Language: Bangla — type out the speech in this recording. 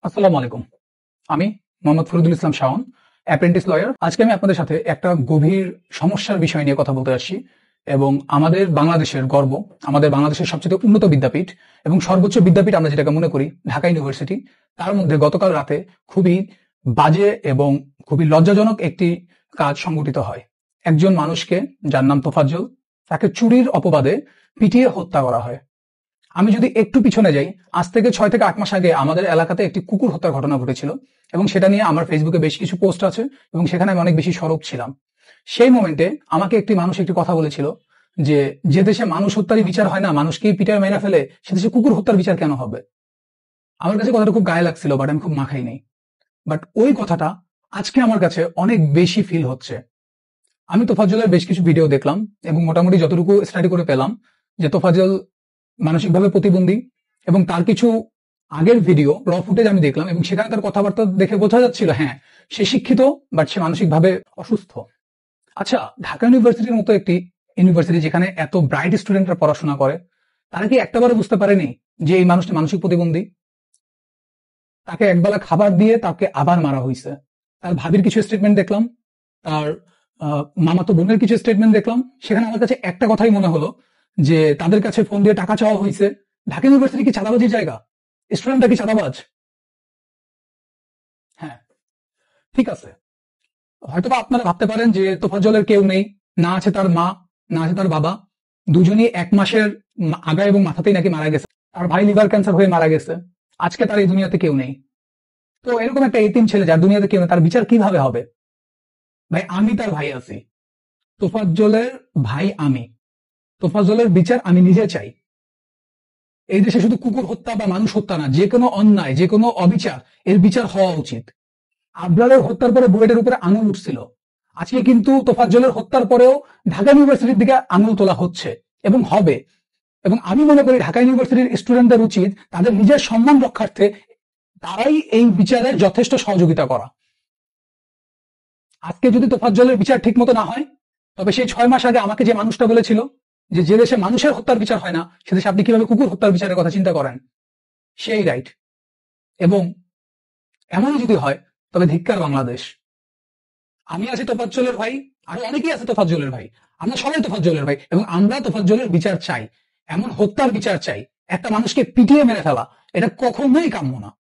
আসসালামু আলাইকুম। আমি মোহাম্মদ ফরিদুল ইসলাম শাওন, অ্যাপ্রেন্টিস লয়ার। আজকে আমি আপনাদের সাথে একটা গভীর সমস্যার বিষয় নিয়ে কথা বলতে আসছি এবং আমাদের বাংলাদেশের গর্ব, আমাদের বাংলাদেশের সবচেয়ে উন্নত বিদ্যাপীঠ এবং সর্বোচ্চ বিদ্যাপীঠ আমরা যেটাকে মনে করি ঢাকা ইউনিভার্সিটি, তার মধ্যে গতকাল রাতে খুবই বাজে এবং খুবই লজ্জাজনক একটি কাজ সংঘটিত হয়। একজন মানুষকে, যার নাম তোফাজ্জল, তাকে চুরির অপবাদে পিটিয়ে হত্যা করা হয়। আমি যদি একটু পিছনে যাই, আজ থেকে 6 থেকে 8 মাস আগে আমাদের এলাকাতে একটি কুকুর হত্যার ঘটনা ঘটেছিল এবং সেটা নিয়ে আমার ফেসবুকে বেশ কিছু পোস্ট আছে এবং সেখানে আমি অনেক বেশি সরব ছিলাম। সেই মোমেন্টে আমাকে একটি মানুষ একটি কথা বলেছিল যে, যে দেশে মানুষ হত্যারই বিচার হয় না, মানুষকেই পিটায় মেরে ফেলে, সে দেশে কুকুর হত্যার বিচার কেন হবে? আমার কাছে কথাটা খুব গায়ে লাগছিল, বাট আমি খুব মাখাই নেই। বাট ওই কথাটা আজকে আমার কাছে অনেক বেশি ফিল হচ্ছে। আমি তোফাজ্জলের বেশ কিছু ভিডিও দেখলাম এবং মোটামুটি যতটুকু স্টাডি করে পেলাম যে তোফাজ্জল মানসিকভাবে প্রতিবন্ধী এবং তার কিছু আগের ভিডিও র ফুটেজ আমি দেখলাম এবং সেখানে তার কথাবার্তা দেখে বোঝা যাচ্ছিল হ্যাঁ, সে শিক্ষিত, বাট সে মানসিকভাবে অসুস্থ। আচ্ছা, ঢাকা ইউনিভার্সিটির মতো একটি ইউনিভার্সিটি যেখানে এত ব্রাইট স্টুডেন্টরা পড়াশোনা করে, তারা কি একটাবারও বুঝতে পারেনি যে এই মানুষটি মানসিক প্রতিবন্ধী? তাকে একবেলা খাবার দিয়ে তাকে আবার মারা হয়েছে। তার ভাবির কিছু স্টেটমেন্ট দেখলাম, তার মামাতো বোনের কিছু স্টেটমেন্ট দেখলাম, সেখানে আমার কাছে একটা কথাই মনে হলো যে তাদের কাছে ফোন দিয়ে টাকা চাওয়া হয়েছে। ঢাকা ইউনিভার্সিটি কি চাঁদাবাজির জায়গা? স্টুডেন্টরা কি চাঁদাবাজ? হ্যাঁ, ঠিক আছে। হয়তোবা আপনারা ভাবতে পারেন যে তোফাজ্জলের কেউ নেই, না আছে তার মা, না আছে তার বাবা, দুজনই 1 মাসের আগা এবং মাথাতেই নাকি মারা গেছে। তার ভাই লিভার ক্যান্সার হয়ে মারা গেছে। আজকে তার এই দুনিয়াতে কেউ নেই। তো এরকম একটা এতিম ছেলে যার দুনিয়াতে কেউ নেই, তার বিচার কিভাবে হবে? ভাই, আমি তার ভাই আছি। তোফাজ্জলের ভাই আমি। তোফাজ্জলের বিচার আমি নিজে চাই। এই দেশে শুধু কুকুর হত্যা বা মানুষ হত্যা না, যে কোনো অন্যায়, যে কোনো অবিচার, এর বিচার হওয়া উচিত। আবরারের হত্যার পরে বুয়েটের উপরে আঙুল উঠছিল, আজকে কিন্তু তোফাজ্জলের হত্যার পরেও ঢাকা ইউনিভার্সিটির দিকে আঙুল তোলা হচ্ছে এবং হবে। এবং আমি মনে করি ঢাকা ইউনিভার্সিটির স্টুডেন্টদের উচিত তাদের নিজের সম্মান রক্ষার্থে তারাই এই বিচারের যথেষ্ট সহযোগিতা করা। আজকে যদি তোফাজ্জলের বিচার ঠিক মতো না হয়, তবে সেই 6 মাস আগে আমাকে যে মানুষটা বলেছিল যে, যে দেশে মানুষের হত্যার বিচার হয় না, সে দেশে আপনি কিভাবে কুকুর হত্যার বিচারের কথা চিন্তা করেন? সেই রাইট। এবং এমনই যদি হয়, তবে ধিক্কার বাংলাদেশ। আমি আছি তোফাজ্জলের ভাই, আরো অনেকেই আছে তোফাজ্জলের ভাই, আমরা সবাই তোফাজ্জলের ভাই এবং আমরা তোফাজ্জলের বিচার চাই। এমন হত্যার বিচার চাই। একটা মানুষকে পিটিয়ে মেরে ফেলা, এটা কখনোই কাম্য না।